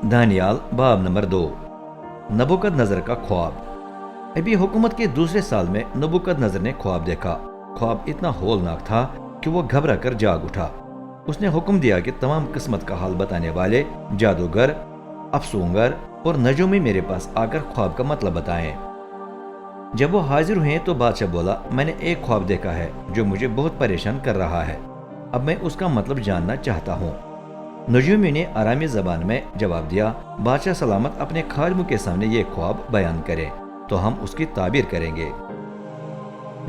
दानियाल बाब नंबर 2। नबूकदनजर का ख्वाब। अभी हुकूमत के दूसरे साल में नबूकदनजर ने ख्वाब देखा। ख्वाब इतना होलनाक था कि वो घबरा कर जाग उठा। उसने हुक्म दिया कि तमाम किस्मत का हाल बताने वाले जादूगर, अफसूंगर और नजूमी मेरे पास आकर ख्वाब का मतलब बताएं। जब वो हाजिर हुए तो बादशाह बोला, मैंने एक ख्वाब देखा है जो मुझे बहुत परेशान कर रहा है। अब मैं उसका मतलब जानना चाहता हूँ। नजूमी ने आरामी जबान में जवाब दिया, बादशाह सलामत अपने खादमों के सामने ये ख्वाब बयान करे तो हम उसकी ताबीर करेंगे।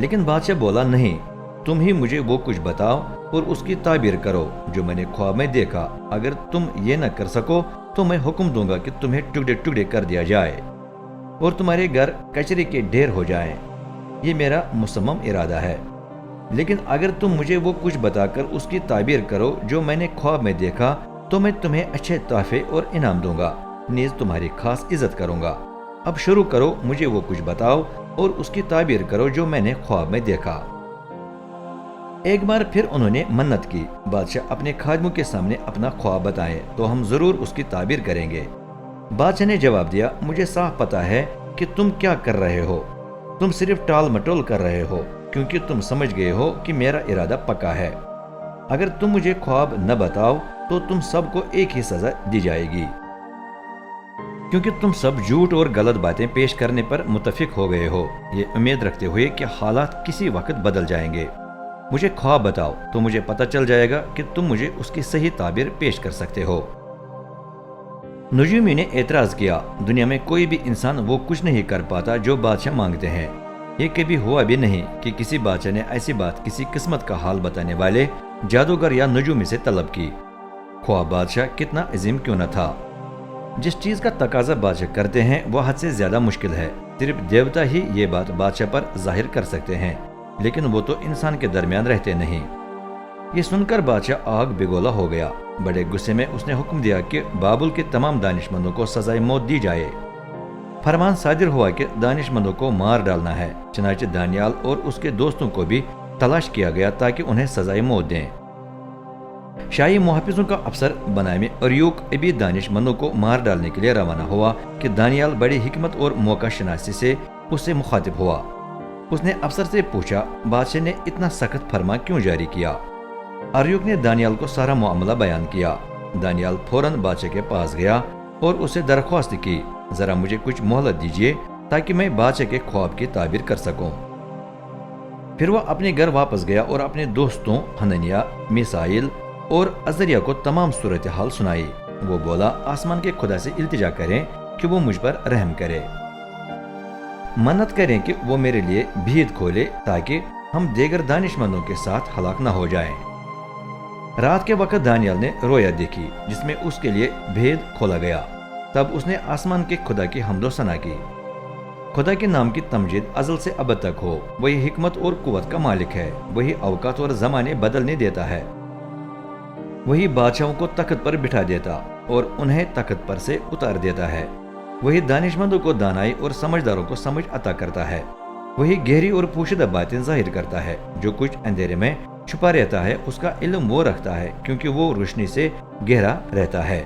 लेकिन बादशाह बोला, नहीं, तुम ही मुझे वो कुछ बताओ और उसकी ताबीर करो जो मैंने ख्वाब में देखा। अगर तुम ये न कर सको तो मैं हुक्म दूंगा कि तुम्हें टुकड़े टुकड़े कर दिया जाए और तुम्हारे घर कचरे के ढेर हो जाएं। ये मेरा मुसम्मम इरादा है। लेकिन अगर तुम मुझे वो कुछ बताकर उसकी ताबीर करो जो मैंने ख्वाब में देखा तो मैं तुम्हें अच्छे तोहफे और इनाम दूंगा, नीज तुम्हारी खास इज्जत करूंगा। अब शुरू करो, मुझे वो कुछ बताओ और उसकी ताबीर करो जो मैंने ख्वाब में देखा। एक बार फिर उन्होंने मन्नत की, बादशाह अपने खादमों के सामने अपना ख्वाब बताएं तो हम जरूर उसकी ताबीर करेंगे। बादशाह ने जवाब दिया, मुझे साफ पता है कि तुम क्या कर रहे हो। तुम सिर्फ टाल मटोल कर रहे हो क्योंकि तुम समझ गए हो कि मेरा इरादा पक्का है। अगर तुम मुझे ख्वाब न बताओ तो तुम सबको एक ही सजा दी जाएगी, क्योंकि तुम सब झूठ और गलत बातें पेश करने पर मुत्तफिक हो गए हो, ये उम्मीद रखते हुए कि हालात किसी वक्त बदल जाएंगे। मुझे ख्वाब बताओ तो मुझे पता चल जाएगा कि तुम मुझे उसकी सही ताबीर पेश कर सकते हो। नजूमी ने एतराज किया, दुनिया में कोई भी इंसान वो कुछ नहीं कर पाता जो बादशाह मांगते हैं। ये कभी हुआ भी नहीं कि किसी बादशाह ने ऐसी बात किसी किस्मत का हाल बताने वाले जादूगर या नजूमी से तलब की। ख्वाब बादशाह कितना अजीम क्यों न था। जिस चीज का तकाजा बादशाह करते हैं वह हद से ज्यादा मुश्किल है। सिर्फ देवता ही ये बात बादशाह पर जाहिर कर सकते हैं, लेकिन वो तो इंसान के दरमियान रहते नहीं। ये सुनकर बादशाह आग बिगोला हो गया। बड़े गुस्से में उसने हुक्म दिया कि बाबुल के तमाम दानिशमंदों को सजाए मौत दी जाए। फरमान सादिर हुआ कि दानिशमंदों को मार डालना है। चनाचे दानियाल और उसके दोस्तों को भी तलाश किया गया ताकि उन्हें सजाए मौत दें। शाही मुहाफिजों का अफसर बनाए अरयूक अभी दानिशमंदों को मार डालने के लिए रवाना हुआ कि दानियाल बड़ी हिकमत और मौका शनासी से उससे मुखातिब हुआ। उसने अफसर से पूछा, बादशाह ने इतना सख्त फरमा क्यों जारी किया। अरयूक ने दानियाल को सारा मामला बयान किया। दानियाल फौरन बादशाह के पास गया और उसे दरख्वास्त की, जरा मुझे कुछ मोहलत दीजिए ताकि मैं बादशाह के ख्वाब की ताबीर कर सकूं। फिर वह अपने घर वापस गया और अपने दोस्तों हननिया, मिसाइल और अजरिया को तमाम सूरत हाल सुनाई। वो बोला, आसमान के खुदा से इल्तिजा करें कि वो मुझ पर रहम करे। मन्नत करें कि वो मेरे लिए भीद खोले ताकि हम देगर दानिशमंदों के साथ हलाक न हो जाएं। रात के वक्त दानियाल ने रोया देखी जिसमें उसके लिए भेद खोला गया। तब उसने आसमान के खुदा की हम्दो सना की। खुदा के नाम की तमजीद अज़ल से अब तक हो। वही हिकमत और कुव्वत का मालिक है। वही अवकात और ज़माने बदलने देता है। वही बादशाहों को तख्त पर बिठा देता और उन्हें तख्त पर से उतार देता है। वही दानिशमंदों को दानाई और समझदारों को समझ अता करता है। वही गहरी और पोशीदा बातें जाहिर करता है। जो कुछ अंधेरे में छुपा रहता है उसका इल्म वो रखता है, क्योंकि वो रोशनी से गहरा रहता है।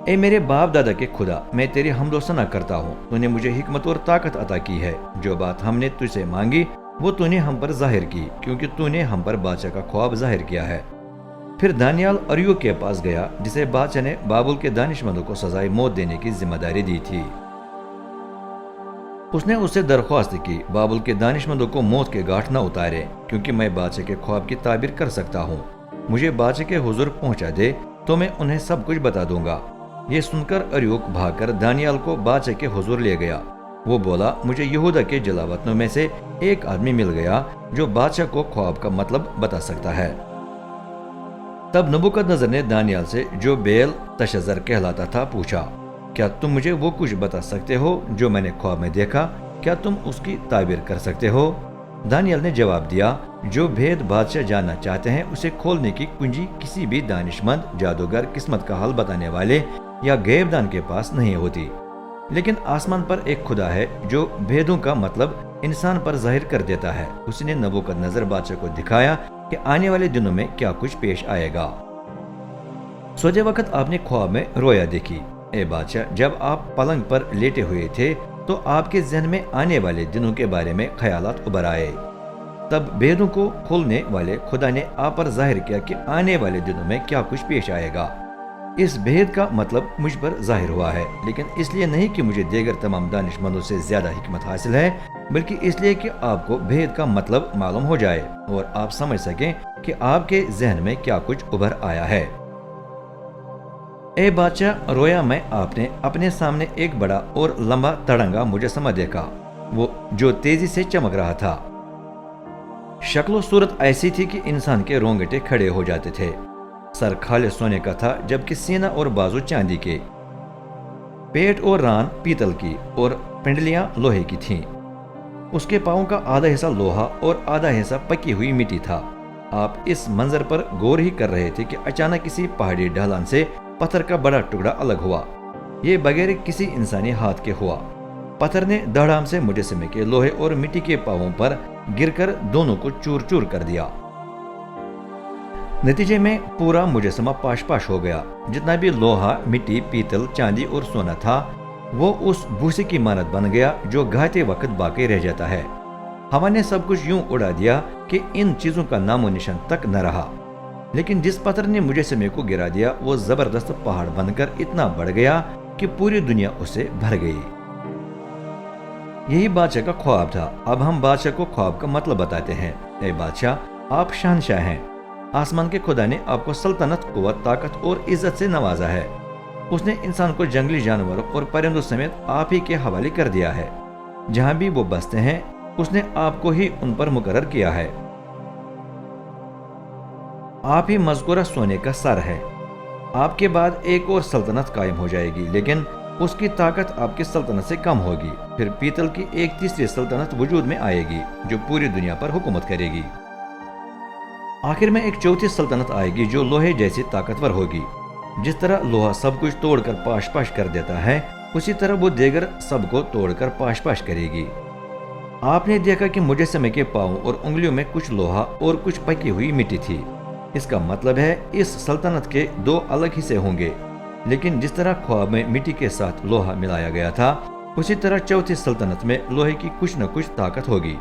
ए मेरे बाप दादा के खुदा, मैं तेरी हम्दो सना करता हूँ। तूने मुझे हिकमत और ताकत अता की है। जो बात हमने तुझसे मांगी वो तूने हम पर जाहिर की, क्योंकि तूने हम पर बादशाह का ख्वाब जाहिर किया है। फिर दानियाल अरयूक के पास गया जिसे बादशाह ने बाबुल के दानिशमंदों को सजाए मौत देने की जिम्मेदारी दी थी। उसने उससे दरख्वास्त की, बाबुल के दानिशमंदों को मौत के गांठ न उतारे, क्योंकि मैं बादशाह के ख्वाब की ताबीर कर सकता हूँ। मुझे बादशाह के हुजूर पहुंचा दे तो मैं उन्हें सब कुछ बता दूंगा। ये सुनकर अरयूक भागकर दानियाल को बादशाह के हुजूर ले गया। वो बोला, मुझे यहूदा के जलावतनों में से एक आदमी मिल गया जो बादशाह को ख्वाब का मतलब बता सकता है। तब नबूकदनजर ने दानियाल से, जो बेल तशज़र कहलाता था, पूछा, क्या तुम मुझे वो कुछ बता सकते हो जो मैंने ख्वाब में देखा? क्या तुम उसकी ताबीर कर सकते हो? दानियाल ने जवाब दिया, जो भेद बादशाह जानना चाहते हैं उसे खोलने की कुंजी किसी भी दानिशमंद, जादूगर, किस्मत का हाल बताने वाले या गैबदान के पास नहीं होती। लेकिन आसमान पर एक खुदा है जो भेदों का मतलब इंसान पर जाहिर कर देता है। उसने नबूकदनजर बादशाह को दिखाया कि आने वाले दिनों में क्या कुछ पेश आएगा। सोते वक्त आपने ख्वाब में रोया देखी। ए बादशाह, जब आप पलंग पर लेटे हुए थे तो आपके जहन में आने वाले दिनों के बारे में ख्यालात उभर आए। तब भेदों को खोलने वाले खुदा ने आप पर जाहिर किया कि आने वाले दिनों में क्या कुछ पेश आएगा। इस भेद का मतलब मुझ पर जाहिर हुआ है, लेकिन इसलिए नहीं कि मुझे देगर तमाम दानिशमंदों से ज्यादा हिकमत हासिल है, बल्कि इसलिए कि आपको भेद का मतलब मालूम हो जाए और आप समझ सकें कि आपके जहन में क्या कुछ उभर आया है। ए बादशाह, रोया में आपने अपने सामने एक बड़ा और लंबा तड़ंगा मुजस्समा देखा, वो जो तेजी से चमक रहा था। शक्ल सूरत ऐसी थी कि इंसान के रोंगटे खड़े हो जाते थे। सर खाले सोने का था, जबकि सीना और बाजू चांदी के, पेट और रान पीतल की और पिंडलियां लोहे की थीं। उसके पांवों का आधा हिस्सा लोहा और आधा हिस्सा पकी हुई मिट्टी था। आप इस मंजर पर गौर ही कर रहे थे कि अचानक किसी पहाड़ी ढलान से पत्थर का बड़ा टुकड़ा अलग हुआ। ये बगैर किसी इंसानी हाथ के हुआ। पत्थर ने धड़ाम से मुजस्समे के लोहे और मिट्टी के पांवों पर गिरकर दोनों को चूर चूर कर दिया। नतीजे में पूरा मुजस्समा पाश पाश हो गया। जितना भी लोहा, मिट्टी, पीतल, चांदी और सोना था, वो उस भूसे की मानत बन गया जो घाते वक्त बाकी रह जाता है। हवा ने सब कुछ यूं उड़ा दिया कि इन चीजों का नामो निशान तक न रहा। लेकिन जिस पत्थर ने मुजस्समे को गिरा दिया, वो जबरदस्त पहाड़ बनकर इतना बढ़ गया कि पूरी दुनिया उससे भर गई। यही बादशाह का ख्वाब था। अब हम बादशाह को ख्वाब का मतलब बताते हैं। ए बादशाह, आप शहंशाह हैं। आसमान के खुदा ने आपको सल्तनत, कुव्वत, ताकत और इज्जत से नवाजा है। उसने इंसान को जंगली जानवरों और परिंदों समेत आप ही के हवाले कर दिया है। जहां भी वो बसते हैं, उसने आपको ही उन पर मुकर्रर किया है। आप ही मज़कूरा सोने का सर है। आपके बाद एक और सल्तनत कायम हो जाएगी, लेकिन उसकी ताकत आपकी सल्तनत से कम होगी। फिर पीतल की एक तीसरी सल्तनत वजूद में आएगी जो पूरी दुनिया पर हुकूमत करेगी। आखिर में एक चौथी सल्तनत आएगी जो लोहे जैसी ताकतवर होगी। जिस तरह लोहा सब कुछ तोड़कर पाश पाश कर देता है, उसी तरह वो देगर सबको तोड़कर पाश पाश करेगी। आपने देखा कि मुजस्समे के पांव और उंगलियों में कुछ लोहा और कुछ पकी हुई मिट्टी थी। इसका मतलब है इस सल्तनत के दो अलग हिस्से होंगे, लेकिन जिस तरह ख्वाब में मिट्टी के साथ लोहा मिलाया गया था, उसी तरह चौथी सल्तनत में लोहे की कुछ न कुछ ताकत होगी।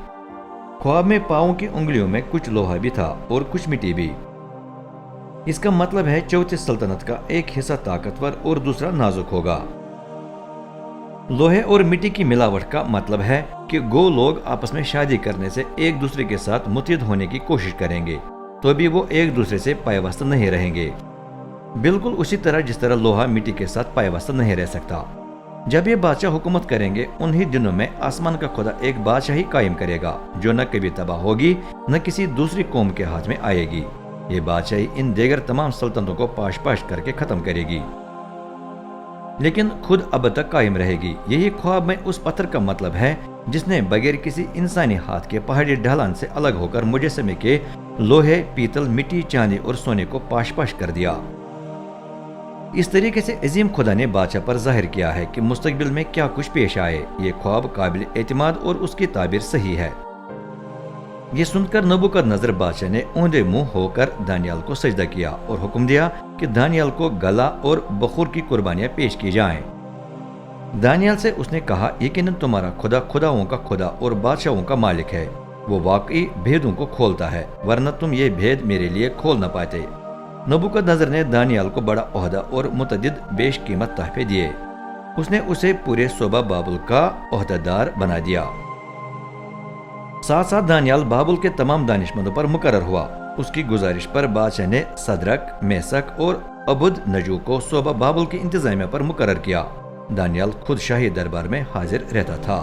ख्वाब में पांवों की उंगलियों में कुछ लोहा भी था और कुछ मिट्टी भी। इसका मतलब है चौथी सल्तनत का एक हिस्सा ताकतवर और दूसरा नाजुक होगा। लोहे और मिट्टी की मिलावट का मतलब है कि गो लोग आपस में शादी करने से एक दूसरे के साथ मुत्तहिद होने की कोशिश करेंगे, तो भी वो एक दूसरे से पायवस्त नहीं रहेंगे। बिल्कुल उसी तरह जिस तरह लोहा मिट्टी के साथ पायवस्त नहीं रह सकता। जब ये बादशाह हुकूमत करेंगे, उन्हीं दिनों में आसमान का खुदा एक बादशाही कायम करेगा जो न कभी तबाह होगी, न किसी दूसरी कौम के हाथ में आएगी। ये बादशाही इन देगर तमाम सल्तनतों को पाश पाश करके खत्म करेगी, लेकिन खुद अब तक कायम रहेगी। यही ख्वाब में उस पत्थर का मतलब है जिसने बगैर किसी इंसानी हाथ के पहाड़ी ढलान से अलग होकर मुजस्समे के लोहे, पीतल, मिट्टी, चांदी और सोने को पाश पाश कर दिया। इस तरीके से अजीम खुदा ने बादशाह पर जाहिर किया है कि मुस्तकबिल में क्या कुछ पेश आए। ये ख्वाब काबिल एतमाद और उसकी ताबीर सही है। ये सुनकर नबूकदनेस्सर बादशाह ने औंधे मुंह होकर दानियाल को सजदा किया और हुक्म दिया कि दानियाल को गला और बखूर की कुर्बानियां पेश की जाएं। दानियाल से उसने कहा, यकीनन तुम्हारा खुदा खुदाओं का खुदा और बादशाहों का मालिक है। वो वाकई भेदों को खोलता है, वरना तुम ये भेद मेरे लिए खोल न पाते। नबूकदनेस्सर ने दानियाल को बड़ा ओहदा और मुतअद्दिद बेशकीमत तोहफे दिए। उसने उसे पूरे सूबा बाबुल का ओहदेदार बना दिया। साथ साथ दानियाल बाबुल के तमाम दानिशमंदों पर मुकर्रर हुआ। उसकी गुजारिश पर बादशाह ने सदरक, मेसक और अबुद नजू को सूबा बाबुल की इंतजामिया पर मुकर्रर किया। दानियाल खुद शाही दरबार में हाजिर रहता था।